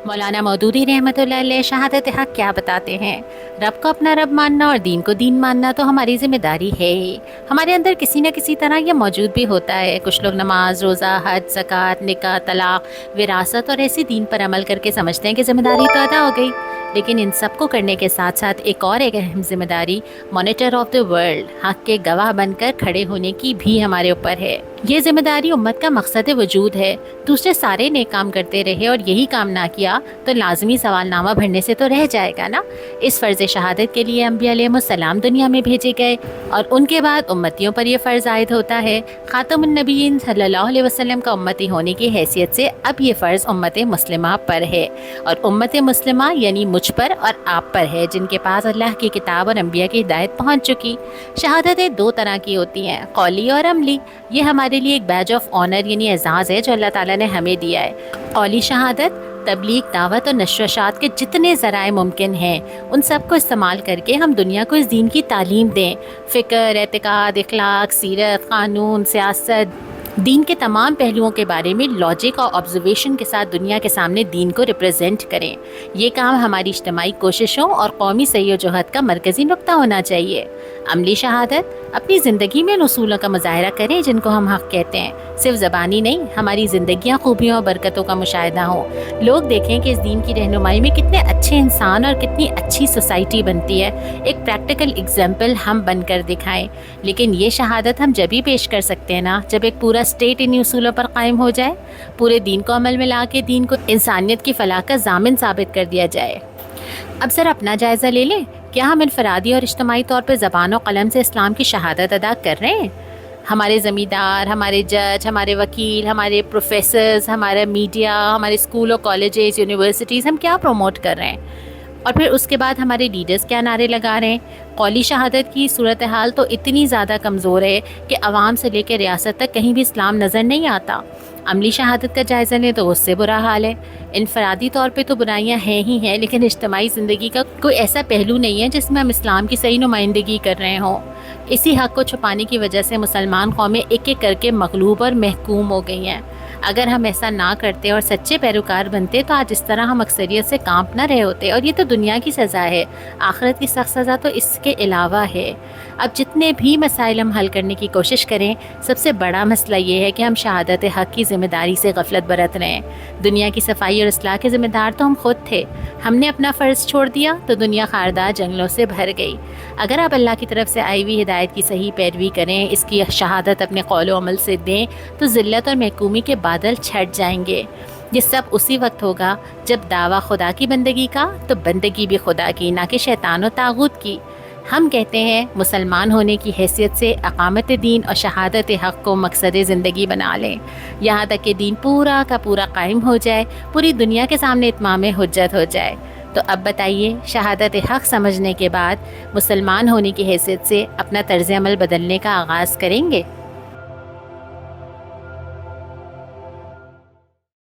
مولانا مودودی رحمۃ اللہ علیہ شہادت حق کیا بتاتے ہیں؟ رب کو اپنا رب ماننا اور دین کو دین ماننا تو ہماری ذمہ داری ہے ہی۔ ہمارے اندر کسی نہ کسی طرح یہ موجود بھی ہوتا ہے۔ کچھ لوگ نماز، روزہ، حج، زکوٰۃ، نکاح، طلاق، وراثت اور ایسی دین پر عمل کر کے سمجھتے ہیں کہ ذمہ داری تو ادا ہو گئی، لیکن ان سب کو کرنے کے ساتھ ساتھ ایک اہم ذمہ داری مانیٹر آف دا ورلڈ، حق کے گواہ بن کر کھڑے ہونے کی بھی ہمارے اوپر ہے۔ یہ ذمہ داری امت کا مقصد وجود ہے۔ دوسرے سارے نیک کام کرتے رہے اور یہی کام نہ کیا تو لازمی سوال نامہ بھرنے سے تو رہ جائے گا نا۔ اس فرض شہادت کے لیے انبیاء علیہ السلام دنیا میں بھیجے گئے اور ان کے بعد امتیوں پر یہ فرض عائد ہوتا ہے۔ خاتم النبیین صلی اللہ علیہ وسلم کا امتی ہونے کی حیثیت سے اب یہ فرض امت مسلمہ پر ہے، اور امت مسلمہ یعنی مجھ پر اور آپ پر ہے، جن کے پاس اللہ کی کتاب اور انبیاء کی ہدایت پہنچ چکی۔ شہادتیں دو طرح کی ہوتی ہیں، قولی اور عملی۔ یہ ہمارے لیے ایک بیج آف آنر یعنی اعزاز ہے جو اللہ تعالیٰ نے ہمیں دیا ہے۔ قولی شہادت تبلیغ، دعوت اور نشر و اشاعت کے جتنے ذرائع ممکن ہیں ان سب کو استعمال کر کے ہم دنیا کو اس دین کی تعلیم دیں۔ فکر، اعتقاد، اخلاق، سیرت، قانون، سیاست، دین کے تمام پہلوؤں کے بارے میں لاجک اور آبزرویشن کے ساتھ دنیا کے سامنے دین کو ریپرزینٹ کریں۔ یہ کام ہماری اجتماعی کوششوں اور قومی سعی و جہد کا مرکزی نقطہ ہونا چاہیے۔ عملی شہادت اپنی زندگی میں ان اصولوں کا مظاہرہ کریں جن کو ہم حق کہتے ہیں، صرف زبانی نہیں، ہماری زندگیاں خوبیوں اور برکتوں کا مشاہدہ ہوں۔ لوگ دیکھیں کہ اس دین کی رہنمائی میں کتنے اچھے انسان اور کتنی اچھی سوسائٹی بنتی ہے۔ ایک پریکٹیکل ایگزامپل ہم بن کر دکھائیں۔ لیکن یہ شہادت ہم جب ہی پیش کر سکتے ہیں نا جب ایک پورا اسٹیٹ انہی اصولوں پر قائم ہو جائے، پورے دین کو عمل میں لا کے دین کو انسانیت کی فلاح کا ضامن ثابت کر دیا جائے۔ اب ذرا اپنا جائزہ لے لیں، کیا ہم انفرادی اور اجتماعی طور پہ زبان و قلم سے اسلام کی شہادت ادا کر رہے ہیں؟ ہمارے زمیندار، ہمارے جج، ہمارے وکیل، ہمارے پروفیسرز، ہمارا میڈیا، ہمارے اسکول اور کالجز، یونیورسٹیز، ہم کیا پروموٹ کر رہے ہیں؟ اور پھر اس کے بعد ہمارے لیڈرز کیا نعرے لگا رہے ہیں؟ قولی شہادت کی صورتحال تو اتنی زیادہ کمزور ہے کہ عوام سے لے کے ریاست تک کہیں بھی اسلام نظر نہیں آتا۔ عملی شہادت کا جائزہ لیں تو اس سے برا حال ہے۔ انفرادی طور پہ تو برائیاں ہیں ہی ہیں، لیکن اجتماعی زندگی کا کوئی ایسا پہلو نہیں ہے جس میں ہم اسلام کی صحیح نمائندگی کر رہے ہوں۔ اسی حق کو چھپانے کی وجہ سے مسلمان قومیں ایک ایک کر کے مغلوب اور محکوم ہو گئی ہیں۔ اگر ہم ایسا نہ کرتے اور سچے پیروکار بنتے تو آج اس طرح ہم اکثریت سے کانپ نہ رہے ہوتے، اور یہ تو دنیا کی سزا ہے، آخرت کی سخت سزا تو اس کے علاوہ ہے۔ اب جتنے بھی مسائل ہم حل کرنے کی کوشش کریں، سب سے بڑا مسئلہ یہ ہے کہ ہم شہادت حق کی ذمہ داری سے غفلت برت رہے ہیں۔ دنیا کی صفائی اور اصلاح کے ذمہ دار تو ہم خود تھے، ہم نے اپنا فرض چھوڑ دیا تو دنیا خاردار جنگلوں سے بھر گئی۔ اگر آپ اللہ کی طرف سے آئی ہوئی ہدایت کی صحیح پیروی کریں، اس کی شہادت اپنے قول و عمل سے دیں تو ذلت اور محکومی کے بادل چھٹ جائیں گے۔ یہ سب اسی وقت ہوگا جب دعویٰ خدا کی بندگی کا تو بندگی بھی خدا کی، نہ کہ شیطان و طاغوت کی۔ ہم کہتے ہیں مسلمان ہونے کی حیثیت سے اقامت دین اور شہادت حق کو مقصد زندگی بنا لیں، یہاں تک کہ دین پورا کا پورا قائم ہو جائے، پوری دنیا کے سامنے اتمام حجت ہو جائے۔ تو اب بتائیے، شہادت حق سمجھنے کے بعد مسلمان ہونے کی حیثیت سے اپنا طرز عمل بدلنے کا آغاز کریں گے؟